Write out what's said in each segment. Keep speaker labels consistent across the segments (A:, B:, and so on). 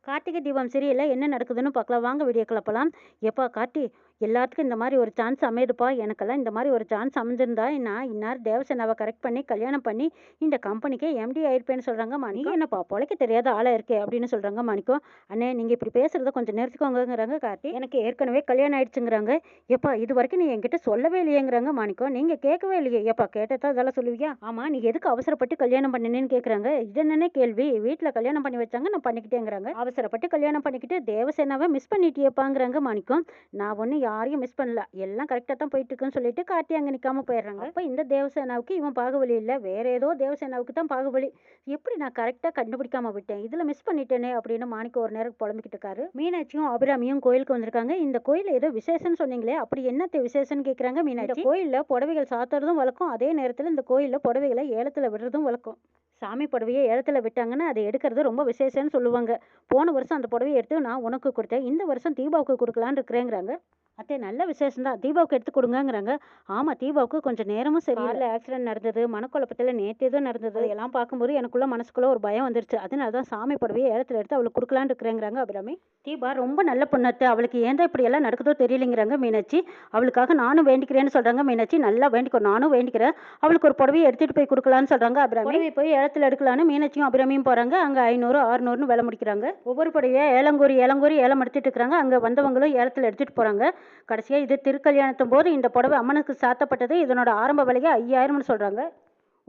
A: கார்த்திகை தீபம் சீரியல்ல என்ன நடக்குதுன்னு பார்க்கலாம். வாங்க வீடியோக்குள்ள போலாம். எப்பா கார்த்தி, எல்லாத்துக்கும் இந்த மாதிரி ஒரு சான்ஸ் அமையுதுப்பா. எனக்கெல்லாம் இந்த மாதிரி ஒரு சான்ஸ் அமைஞ்சிருந்தா நான் இந்நேரம் தேவசேனாவை கரெக்ட் பண்ணி கல்யாணம் பண்ணி இந்த கம்பெனிக்கே எம்டி ஆயிருப்பேன்னு சொல்றாங்க மாணிக்கம். என்னப்பா பொழைக்க தெரியாத ஆளா இருக்கே அப்படின்னு சொல்றாங்க மாணிக்கம். அண்ணே நீங்க இப்படி பேசுறத கொஞ்சம் நிறுத்திக்கோங்கிறாங்க கார்த்தி. எனக்கு ஏற்கனவே கல்யாணம் ஆயிடுச்சுங்கிறாங்க. எப்பா இது வரைக்கும் நீ என்கிட்ட சொல்லவே இல்லையேங்கிறாங்க மாணிக்கம். நீங்க கேட்கவே இல்லையே. எப்பா கேட்டதா இதெல்லாம் சொல்லுவியா? ஆமா, நீ எதுக்கு அவசரப்பட்டு கல்யாணம் பண்ணினேன்னு கேக்குறாங்க. இது என்னன்னே கேள்வி. வீட்டுல கல்யாணம் பண்ணி வச்சாங்க, நான் பண்ணிக்கிட்டேங்கிறாங்க. அவசரப்பட்டு கல்யாணம் பண்ணிக்கிட்டு தேவசேனாவை மிஸ் பண்ணிட்டியப்பாங்கிறாங்க மாணிக்கம். நான் ஒன்றும் யாரையும் மிஸ் பண்ணல, எல்லாம் கரெக்டாக தான் போயிட்டு இருக்குன்னு சொல்லிட்டு கார்த்தி அங்கே நிற்காம போயிடுறாங்க. அப்போ இந்த தேவசேனாவுக்கு இவன் பாகுபலி இல்லை, வேற ஏதோ தேவசேனாவுக்கு தான் பாகுபலி. எப்படி நான் கரெக்டாக கண்டுபிடிக்காம விட்டேன், இதில் மிஸ் பண்ணிட்டேனே அப்படின்னு மாணிக்கம் ஒரு நேரம் புலம்பிக்கிட்டு இருக்காரு. மீனாட்சியும் அபிராமியும் கோயிலுக்கு வந்திருக்காங்க. இந்த கோயில் ஏதோ விசேஷம்னு சொன்னீங்களே, அப்படி என்னத்தை விசேஷம்னு கேட்குறாங்க மீனாட்சி. கோயிலில் புடவைகள் சாத்துறதும் வழக்கம், அதே நேரத்தில் இந்த கோயிலில் புடவைகளை ஏலத்தில் விடுறதும் வழக்கம். சாமி புடவையை ஏலத்தில் விட்டாங்கன்னா அதை எடுக்கிறது ரொம்ப விசேஷம்னு சொல்லுவாங்க. போன வருஷம் அந்த புடவையை எடுத்து நான் உனக்கு கொடுத்தேன், இந்த வருஷம் தீபாவுக்கு கொடுக்கலான்னு இருக்கிறேங்கிறாங்க. அத்தை நல்ல விசேஷம் தான், தீபாவுக்கு எடுத்து கொடுங்கங்கிறாங்க. ஆமாம், தீபாவுக்கு கொஞ்சம் நேரமும் சரி, காரில் ஆக்சிடென்ட் நடந்தது, மனக்குழப்பத்தில் நேற்று எதுவும் நடந்தது, எல்லாம் பார்க்கும்போது எனக்குள்ள மனசுக்குள்ள ஒரு பயம் வந்துருச்சு. அதனால தான் சாமி புடவையை ஏலத்தில் எடுத்து அவளுக்கு கொடுக்கலான்னு இருக்கிறேங்கிறாங்க அபிராமி. தீபா ரொம்ப நல்ல பொண்ணு, அவளுக்கு ஏன் தான் இப்படி எல்லாம் நடக்குதோ தெரியலைங்கிறாங்க மீனாட்சி. அவளுக்காக நானும் வேண்டிக்கிறேன்னு சொல்றாங்க மீனாட்சி. நல்லா வேண்டிக்கோ, நானும் வேண்டிக்கிறேன். அவளுக்கு ஒரு புடவையை எடுத்துட்டு போய் கொடுக்கலான்னு சொல்றாங்க அபிராமி. புடவை போய் ஏலத்தில் எடுக்கலான்னு மீனாட்சியும் அபிராமியும் போறாங்க. அங்கே 500 600ன்னு விலை முடிக்கிறாங்க. ஒவ்வொரு புடவையை ஏலங்கூறி ஏலம் எடுத்துட்டு இருக்கிறாங்க. அங்கே வந்தவங்களும் ஏலத்தில் எடுத்துட்டு போறாங்க. கடைசியா இது திருக்கல்யாணத்தும் போது இந்த புடவை அம்மனுக்கு சாத்தப்பட்டது. இதனோட ஆரம்ப விலையை 5000ன்னு சொல்றாங்க.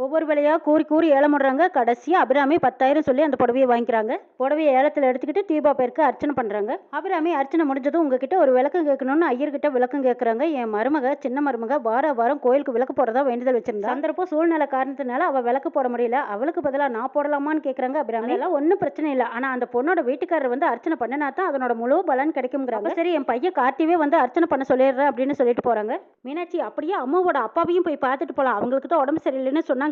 A: ஒவ்வொரு விலையாக கூறி கூறி ஏலமிடுறாங்க. கடைசியாக அபிராமி 10,000 சொல்லி அந்த புடவையை வாங்கிக்கிறாங்க. புடவையை ஏலத்தில் எடுத்துக்கிட்டு தீபா பேருக்கு அர்ச்சனை பண்ணுறாங்க. அபிராமி அர்ச்சனை முடிஞ்சதும் உங்ககிட்ட ஒரு விளக்கம் கேட்கணும்னு ஐயர்கிட்ட விளக்கம் கேட்குறாங்க. என் மருமக சின்ன மருமக வாரம் கோயிலுக்கு விளக்கு போடுறதா வேண்டுதல் வச்சிருந்தா. சந்தர்ப்பம் சூழ்நிலை காரணத்தினால அவள் விளக்கு போட முடியல, அவளுக்கு பதிலாக நான் போடலாமான்னு கேட்குறாங்க அபிராமி. எல்லாம் ஒன்றும் பிரச்சனை இல்லை, ஆனால் அந்த பொண்ணோட வீட்டுக்காரர் வந்து அர்ச்சனை பண்ணினா தான் அதனோட முழு பலன் கிடைக்குங்கிறாங்க. சரி, என் பையன் கார்த்திவே வந்து அர்ச்சனை பண்ண சொல்லிடுறேன் அப்படின்னு சொல்லிட்டு போகிறாங்க. மீனாட்சி அப்படியே அம்மாவோட அப்பாவையும் போய் பார்த்துட்டு போகலாம், அவங்களுக்கு தான் உடம்பு சரியில்லைன்னு சொன்னாங்கல்ல,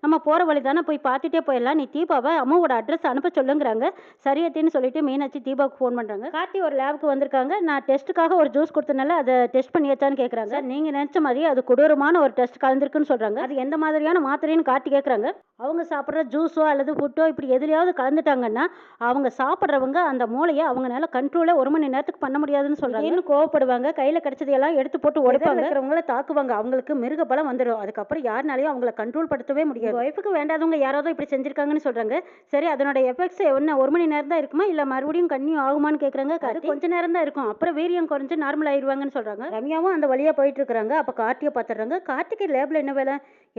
A: நம்ம போற வழி தானே, போய் பார்த்துட்டே போயிடலாம், நீ தீபாவை அம்மாவோட அட்ரஸ் அனுப்ப சொல்லுங்கிறாங்க. சரியத்தின்னு சொல்லிட்டு மீனாட்சி தீபாவுக்கு ஃபோன் பண்றாங்க. கார்த்தி ஒரு லேபுக்கு வந்திருக்காங்க. நான் டெஸ்ட்டுக்காக ஒரு ஜூஸ் கொடுத்தனால அதை டெஸ்ட் பண்ணியாச்சான்னு கேட்குறாங்க. நீங்க நினைச்ச மாதிரி அது கொடூரமான ஒரு டெஸ்ட் கலந்துருக்குன்னு சொல்றாங்க. அது எந்த மாதிரியான மாத்திரைன்னு கார்த்தி கேட்குறாங்க. அவங்க சாப்பிட்ற ஜூஸோ அல்லது ஃபுட்டோ இப்படி எதுலையாவது கலந்துட்டாங்கன்னா அவங்க சாப்பிட்றவங்க அந்த மூளையை அவங்களால கண்ட்ரோலை 1 மணி நேரத்துக்கு பண்ண முடியாதுன்னு சொல்றாங்க. இன்னும் கோவப்படுவாங்க, கையில கிடைச்சதையெல்லாம் எடுத்து போட்டு உடைப்பாங்க, இருக்கிறவங்கள தாக்குவாங்க, அவங்களுக்கு மிருக பலம் வந்துடும். அதுக்கப்புறம் யாருனாலையும் அவங்களை கண்ட்ரோல் படுத்தவே முடியாது. ஒய்ஃபுக்கு வேண்டாதவங்க யாராவது இப்படி செஞ்சிருக்காங்கன்னு சொல்றாங்க. சரி, அதனோட எஃபெக்ட்ஸ் என்ன 1 மணி நேரம் தான் இருக்குமா இல்ல மறுபடியும் கன்னியூ ஆகுமான்னு கேட்குறாங்க. அது கொஞ்ச நேரம் தான் இருக்கும், அப்புறம் வீரியம் குறைஞ்சு நார்மல் ஆயிடுவாங்கன்னு சொல்றாங்க. ரம்யாவும் அந்த வழியா போயிட்டு இருக்காங்க. அப்ப கார்த்தியை பார்த்துடுறாங்க. கார்த்திகை லேப்ல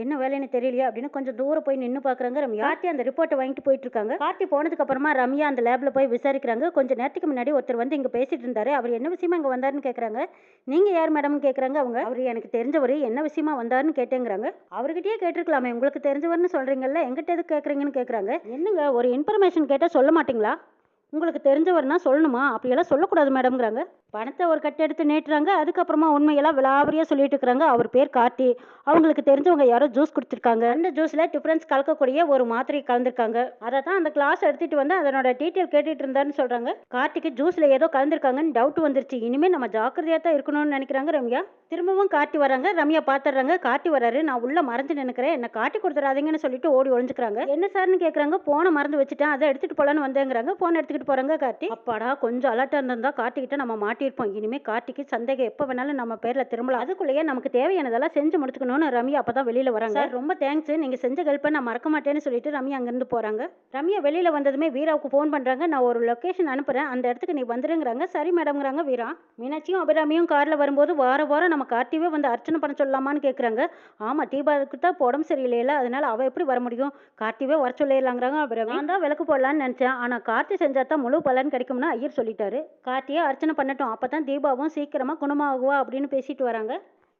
A: என்ன வேலைன்னு தெரியலையா அப்படின்னு கொஞ்சம் தூரம் போய் நின்று பாக்குறாங்க ரம்யா. கார்த்தி அந்த ரிப்போர்ட்டை வாங்கிட்டு போயிட்டு இருக்காங்க. கார்த்தி போனதுக்கு அப்புறமா ரம்யா அந்த லேப்ல போய் விசாரிக்கிறாங்க. கொஞ்சம் நேரத்துக்கு முன்னாடி ஒருத்தர் வந்து இங்க பேசிட்டு இருந்தாரு, அவர் என்ன விஷயமா இங்க வந்தாருன்னு கேட்கறாங்க. நீங்க யார் மேடம் கேட்கறாங்க அவங்க. அவர் எனக்கு தெரிஞ்சவர், என்ன விஷயமா வந்தாருன்னு கேட்டேங்கிறாங்க. அவர்கிட்டயே கேட்டிருக்கலாமே, உங்களுக்கு தெரிஞ்சவர்னு சொல்றீங்கல்ல, எங்கிட்ட எதுக்கு கேட்குறீங்கன்னு கேட்குறாங்க. என்னங்க ஒரு இன்ஃபர்மேஷன் கேட்டால் சொல்ல மாட்டீங்களா? உங்களுக்கு தெரிஞ்சவர்னா சொல்லணுமா? அப்படியெல்லாம் சொல்லக்கூடாது மேடம்ங்கிறாங்க. பணத்தை ஒரு கட்டு எடுத்து நீட்டுறாங்க. அதுக்கப்புறமா உண்மையெல்லாம் விலாவரியாக சொல்லிட்டு இருக்கிறாங்க. அவர் பேர் கார்த்தி, அவங்களுக்கு தெரிஞ்சவங்க யாரோ ஜூஸ் குடிச்சிருக்காங்க. அந்த ஜூஸில் டிஃப்ரென்ஸ் கலக்கக்கூடிய ஒரு மாத்திரை கலந்துருக்காங்க. அதை தான் அந்த கிளாஸ் எடுத்துகிட்டு வந்து அதனோட டீட்டெயில் கேட்டுட்டு இருந்தாருன்னு சொல்கிறாங்க. கார்த்திக்கு ஜூஸில் ஏதோ கலந்துருக்காங்கன்னு டவுட் வந்துருச்சு. இனிமேல் நம்ம ஜாக்கிரதையாக தான் இருக்கணும்னு நினைக்கிறாங்க ரம்யா. திரும்பவும் கார்த்தி வராங்க. ரம்யா பார்த்துடுறாங்க. கார்த்தி வராரு. நான் உள்ள மறைஞ்சு நினைக்கிறேன், என்ன காட்டி கொடுத்துறாதீங்கன்னு சொல்லிட்டு ஓடி ஒழிஞ்சுக்கிறாங்க. என்ன சார்னு கேட்குறாங்க. போனை மறந்து வச்சுட்டேன், அதை எடுத்துகிட்டு போகலான்னு வந்தேங்கிறாங்க. போனை எடுத்துக்கிட்டு போகிறாங்க கார்த்தி. அப்பாடா, கொஞ்சம் அலர்ட்டாக இருந்திருந்தா கார்த்திகிட்ட நம்ம மாட்டியிருப்போம். இனிமேல் கார்த்திக்கு சந்தேகம் எப்போ வேணாலும் நம்ம பேரில் திரும்பலாம். அதுக்குள்ளேயே நமக்கு தேவையானதெல்லாம் செஞ்சு முடிச்சுக்கணும்னு ரம்யா அப்போ தான் வெளியில் வராங்க. ரொம்ப தேங்க்ஸ், நீங்கள் செஞ்ச ஹெல்ப்பை நான் மறக்க மாட்டேன்னு சொல்லிட்டு ரம்யா அங்கேருந்து போகிறாங்க. ரம்யா வெளியில் வந்ததுமே வீராவுக்கு ஃபோன் பண்ணுறாங்க. நான் ஒரு லொக்கேஷன் அனுப்புகிறேன், அந்த இடத்துக்கு நீ வந்துருங்கிறாங்க. சரி மேடம்ங்கிறாங்க வீரா. மீனாட்சியும் அபிராமியும் காரில் வரும்போது வாரம் நம்ம கார்த்திவே வந்து அர்ச்சனை பண்ண சொல்லலாமான்னு கேட்குறாங்க. ஆமாம், தீபாவுக்கு தான் உடம்பு சரியில்லையில, அதனால அவள் எப்படி வர முடியும், கார்த்திவே வர சொல்லிடலாங்கிறாங்க அபிராமி. நான் தான் விளக்கு போடலான்னு நினச்சேன், ஆனால் கார்த்தி செஞ்சால் தான் முழு பலன் கிடைக்கும்னு ஐயர் சொல்லிட்டாரு. கார்த்தியை அர்ச்சனை பண்ணட்டும், அப்போ தான் தீபாவும் சீக்கிரமாக குணமாகுவா அப்படின்னு பேசிட்டு வராங்க.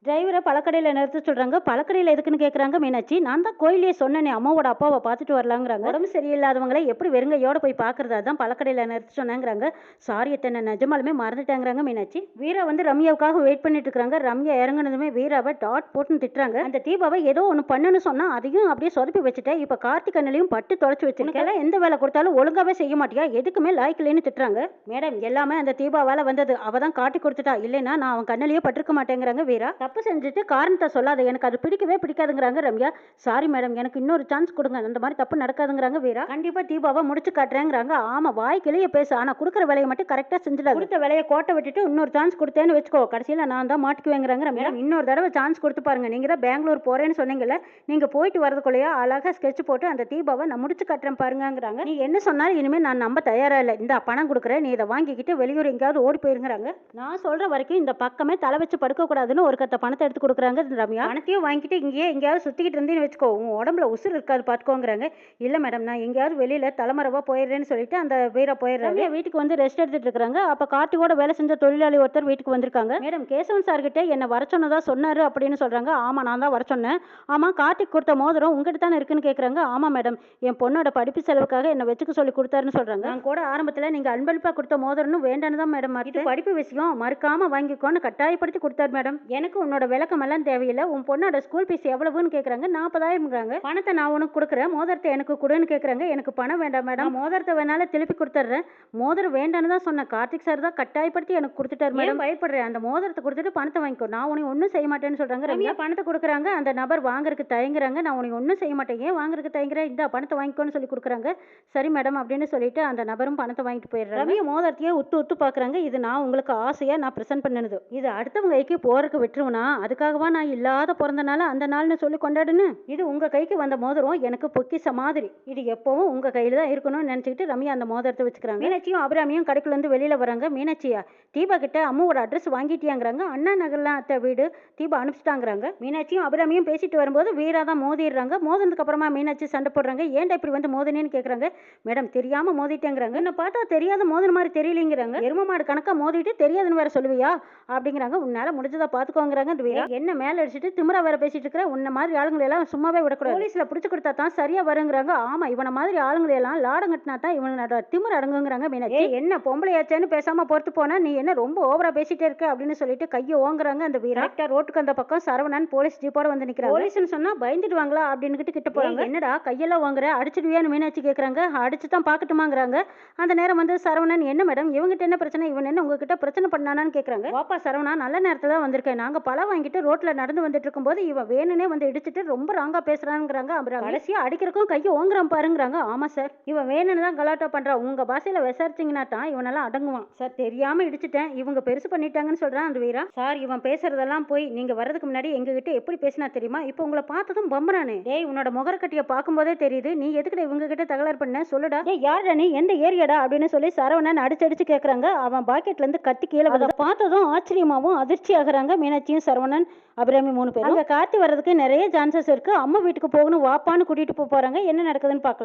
A: டிரைவரை பழக்கடையில் நிறுத்த சொல்கிறாங்க. பழக்கடையில் எதுக்குன்னு கேட்குறாங்க மீனாட்சி. நான் தான் கோயிலே சொன்னேனே, அம்மாவோட அப்பாவை பார்த்துட்டு வரலாங்கிறாங்க. உடம்பு சரியில்லாதவங்களை எப்படி வெறுங்கையோட போய் பார்க்குறதா தான் பழக்கடையில் நிறுத்த சொன்னாங்கிறாங்க. சாரி எத்தனை நிஜமாலுமே மறந்துட்டாங்கிறாங்க மீனாட்சி. வீரா வந்து ரம்யாவுக்காக வெயிட் பண்ணிட்டு இருக்காங்க. ரம்யா இறங்குனதுமே வீராவை டாட் போட்டுன்னு திட்டுறாங்க. அந்த தீபாவை ஏதோ ஒன்று பண்ணணும்னு சொன்னால் அதையும் அப்படியே சொதப்பி வச்சுட்டேன், இப்போ கார்த்திக் கண்ணிலையும் பட்டு தொலைச்சி வச்சிருக்கேன், எந்த வேலை கொடுத்தாலும் ஒழுங்காவே செய்ய மாட்டியா, எதுக்குமே லாய்க்கலைன்னு திட்டுறாங்க. மேடம் எல்லாமே அந்த தீபாவால் வந்தது, அவள் தான் காட்டி கொடுத்துட்டா, இல்லைன்னா நான் அவன் கண்ணிலேயே பட்டிருக்க மாட்டேங்கிறாங்க வீரா. தப்பு செஞ்சுட்டு காரணத்தை சொல்லாத, எனக்கு அது பிடிக்கவே பிடிக்காதுங்கிறாங்க ரம்யா. சாரி மேடம், எனக்கு இன்னொரு சான்ஸ் கொடுங்க, அந்த மாதிரி தப்பு நடக்காதுங்கிறாங்க வீரா. கண்டிப்பா தீபாவை முடிச்சு காட்டுறேங்கிறாங்க. ஆமா, வாய் கிளிய பேசு, ஆனா கொடுக்குற வேலையை மட்டும் கரெக்டா செஞ்சுடாது. கொடுத்த வேலையை கோட்டை விட்டுட்டு இன்னொரு சான்ஸ் கொடுத்தேன்னு வச்சுக்கோ, கடைசியில நான் தான் மாட்டிக்குவேங்கிறாங்க ரம்யா. இன்னொரு தடவை சான்ஸ் கொடுத்து பாருங்க, நீங்க தான் பெங்களூர் போறேன்னு சொன்னீங்கல்ல, நீங்க போயிட்டு வரதுக்குள்ளேயே அழகா ஸ்கெட்ச் போட்டு அந்த தீபாவை நான் முடிச்சு காட்டுறேன் பாருங்கிறாங்க. நீ என்ன சொன்னாலும் இனிமே நான் நம்ப தயாரா இல்லை. இந்த பணம் கொடுக்குறேன், நீ இதை வாங்கிக்கிட்டு வெளியூர் எங்கேயாவது ஓடி போயிருங்கிறாங்க. நான் சொல்ற வரைக்கும் இந்த பக்கமே தலை வச்சு படுக்க கூடாதுன்னு ஒரு கத்த பணத்தை எடுத்து கொடுக்குறாங்க ரம்யா. பணத்தையும் வாங்கிட்டு இங்கேயே எங்கேயாவது சுத்திக்கிட்டு இருந்தேன்னு வச்சுக்கோ, உன் உடம்புல உசுறு இருக்காது பாத்துக்கோங்கிறாங்க. இல்ல மேடம், நான் எங்கேயாவது வெளியில தலைமறைவா போயிடுறேன்னு சொல்லிட்டு அந்த வீரா போயிடுறாங்க. வீட்டுக்கு வந்து ரெஸ்ட் எடுத்துட்டு இருக்காங்க. அப்ப கார்த்திகோட வேலை செஞ்ச தொழிலாளி ஒருத்தர் வீட்டுக்கு வந்திருக்காங்க. மேடம், கேசவன் சார் கிட்ட என்ன வர சொன்னதா சொன்னாரு அப்படின்னு சொல்றாங்க. ஆமா, நான் தான் வர சொன்னேன். ஆமா, கார்த்திக் கொடுத்த மோதிரம் உங்ககிட்ட தானே இருக்குன்னு கேக்குறாங்க. ஆமா மேடம், என் பொண்ணோட படிப்பு செலவுக்காக என்ன வச்சுக்க சொல்லி கொடுத்தாருன்னு சொல்றாங்க. நான் கூட ஆரம்பத்துல நீங்க அன்பளிப்பா கொடுத்த மோதிரம்னு வேண்டான்னு தான் மேடம், இது படிப்பு விஷயம், மறுக்காம வாங்கிக்கோன்னு கட்டாயப்படுத்தி கொடுத்தாரு மேடம். எனக்கு உன்னோட விளக்கம் எல்லாம் தேவையில்லை. உன் பொண்ணோட ஸ்கூல் ஃபீஸ் எவ்வளவுன்னு கேக்குறாங்க. 40,000. பணத்தை நான் உனக்கு கொடுக்குறேன், மோதிரத்தை எனக்கு கொடுன்னு கேக்குறாங்க. எனக்கு பணம் வேண்டாம் மேடம், மோதிரத்தை வேணாலும் திருப்பி கொடுத்துட்றேன். மோதிரம் வேண்டான்னு தான் சொன்னேன். கார்த்திக் சார் தான் கட்டாயப்படுத்தி எனக்கு கொடுத்துட்டாரு மேடம். பயப்படுறேன், அந்த மோதிரத்தை கொடுத்துட்டு பணத்தை வாங்கிக்கோ, நான் உனக்கு ஒன்றும் செய்ய மாட்டேன்னு சொல்றாங்க. ரம்யா பணத்தை கொடுக்குறாங்க. அந்த நபர் வாங்குறதுக்கு தயங்குறாங்க. நான் உனக்கு ஒன்றும் செய்ய மாட்டேன், ஏன் வாங்குறதுக்கு தயங்குறேன், இந்த பணத்தை வாங்கிக்கோன்னு சொல்லி கொடுக்குறாங்க. சரி மேடம் அப்படின்னு சொல்லிட்டு அந்த நபரும் பணத்தை வாங்கிட்டு போயிடுறாங்க. ரம்யா மோதிரத்தையே உத்து உத்து பாக்குறாங்க. இது நான் உங்களுக்கு ஆசையா நான் பிரசன்ட் பண்ணது, இது அடுத்தவங்க கைக்கு போறதுக்கு விட்டுருவனா, அதுக்காகவா நான் இல்லாத பிறந்தனால அந்த நாள்னு சொல்லி கொண்டாடுன்னு. இது உங்க கைக்கு வந்த மோதிரம் எனக்கு பொக்கிஷ மாதிரி, இது எப்பவும் உங்க கையில தான் இருக்கணும்னு நினைச்சுக்கிட்டு ரம்யா அந்த மோதிரத்தை வச்சுக்கிறாங்க. மீனாட்சியும் அபிராமியும் கடைக்குள்ள இருந்து வெளியில வராங்க. மீனாட்சியா, தீபா கிட்ட அம்மாவோட அட்ரஸ் வாங்கிட்டியாங்கிறாங்க. அண்ணா நகர்லாம் அத்தை வீடு தீபா அனுப்பிச்சிட்டாங்கிறாங்க. மீனாட்சியும் அபிராமியும் பேசிட்டு வரும்போது வீரா தான் மோதிடுறாங்க. மோதினதுக்கு அப்புறமா மீனாட்சி சண்டை போடுறாங்க. ஏன்டா இப்படி வந்து மோதினேன்னு கேக்குறாங்க. மேடம், தெரியாம மோதிட்டேங்கிறாங்க. என்ன பார்த்தா தெரியாத மோதின மாதிரி தெரியலங்கிறாங்க. எரும மாடு கணக்கா மோதிட்டு தெரியாதுன்னு வேற சொல்லுவியா அப்படிங்கிறாங்க. உன்னால முடிஞ்சதா பாத்துக்கோங்கிறாங்க. என்ன மேல அடிச்சுட்டு திமிரா வேற பேசிட்டு இருக்கிற, உன்ன மாதிரி ஆளுங்களை எல்லாம் சும்மாவே விடக்கூடாது, போலீஸ்ல பிடிச்சு கொடுத்தா தான் சரியா வருங்கிறாங்க. ஆமா, இவன மாதிரி ஆளுங்களை எல்லாம் லாடம் கட்டினா தான் இவனோட திமிர் அடங்குங்கிறாங்க. மீனாட்சி, என்ன பொம்பளையாச்சேன்னு பேசாம பொறுத்து போனா, நீ என்ன ரொம்ப ஓவரா பேசிட்டே இருக்க அப்படின்னு சொல்லிட்டு கையை ஓங்குறாங்க அந்த வீரா. ரோட்டுக்கு அந்த பக்கம் சரவணன் போலீஸ் ஜீப்போட வந்து நிக்கிறாங்க. போலீஸ்னு சொன்னா பயந்துடுவாங்களா அப்படின்னு கிட்ட போறாங்க. என்னடா கையெல்லாம் வாங்குற, அடிச்சிடுவியான்னு மீனாட்சி கேக்குறாங்க. அடிச்சு தான் பாக்கட்டுமாங்கிறாங்க. அந்த நேரம் வந்து சரவணன், என்ன மேடம் இவங்கிட்ட என்ன பிரச்சனை, இவன் என்ன உங்ககிட்ட பிரச்சனை பண்ணானான்னு கேக்குறாங்க. வாப்பா சரவணா, நல்ல நேரத்துல தான் வந்திருக்கேன், நாங்க பழம் வாங்கிட்டு ரோட்ல நடந்து வந்துட்டு இருக்கும்போது இவன் வேணுனே வந்து இடிச்சிட்டு ரொம்ப ராங்கா பேசுறாங்கிறாங்க. அப்புறம் கடைசியா அடிக்கிறக்கும் கையை ஓங்குறான் பாருங்கிறாங்க. ஆமா சார், இவன் வேணும்னு தான் கலாட்டா பண்றான், உங்க பாஷையில விசாரிச்சீங்கன்னா தான் இவனெல்லாம் அடங்குவான் சார், தெரியாம இடிச்சிட்டேன், இவங்க பெருசு பண்ணிட்டாங்கன்னு சொல்றான் அந்த வீரா. சார், இவன் பேசுறதெல்லாம் போய், நீங்க வர்றதுக்கு முன்னாடி எங்ககிட்ட எப்படி பேசினா தெரியுமா, இப்போ உங்களை பார்த்ததும் பம்பரானே. டேய், உன்னோட முகரக்கட்டிய பார்க்கும்போதே தெரியுது, நீ எதுக்கிட்ட இவங்க கிட்ட தகராறு பண்ண, சொல்லுடா. டேய், யாரா நீ, எந்த ஏரியாடா அப்படின்னு சொல்லி சரவணன் அடிச்சு கேக்குறாங்க. அவன் பாக்கெட்ல இருந்து கத்தி கீழே பார்த்ததும் ஆச்சரியமாவும் அதிர்ச்சி ஆகுறாங்க மீனாட்சியும் சரவணன் அபிராமி 3 பேரும். அங்க கார்த்தி வர்றதுக்கு நிறைய சான்சஸ் இருக்கு. அம்மா வீட்டுக்கு போகணும் வாப்பான்னு கூட்டிட்டு போறாங்க. என்ன நடக்குதுன்னு பார்க்கலாம்.